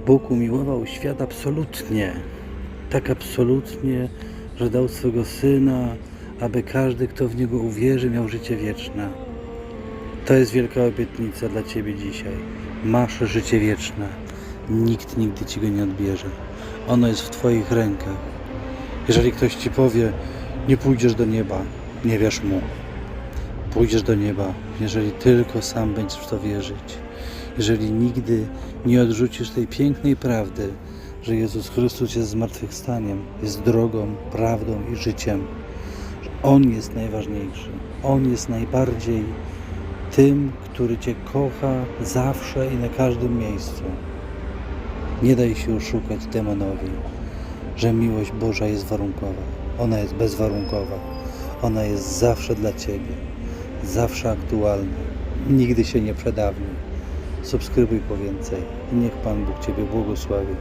Bóg umiłował świat absolutnie, tak absolutnie, że dał swego Syna, aby każdy, kto w Niego uwierzy, miał życie wieczne. To jest wielka obietnica dla Ciebie dzisiaj. Masz życie wieczne. Nikt nigdy Ci go nie odbierze. Ono jest w Twoich rękach. Jeżeli ktoś Ci powie, nie pójdziesz do nieba, nie wierz mu. Pójdziesz do nieba, jeżeli tylko sam będziesz w to wierzyć. Jeżeli nigdy nie odrzucisz tej pięknej prawdy, że Jezus Chrystus jest zmartwychwstaniem, jest drogą, prawdą i życiem. Że On jest najważniejszy. On jest najbardziej tym, który Cię kocha zawsze i na każdym miejscu. Nie daj się oszukać demonowi, że miłość Boża jest warunkowa. Ona jest bezwarunkowa. Ona jest zawsze dla Ciebie. Zawsze aktualna. Nigdy się nie przedawni. Subskrybuj po więcej. Niech Pan Bóg Ciebie błogosławi.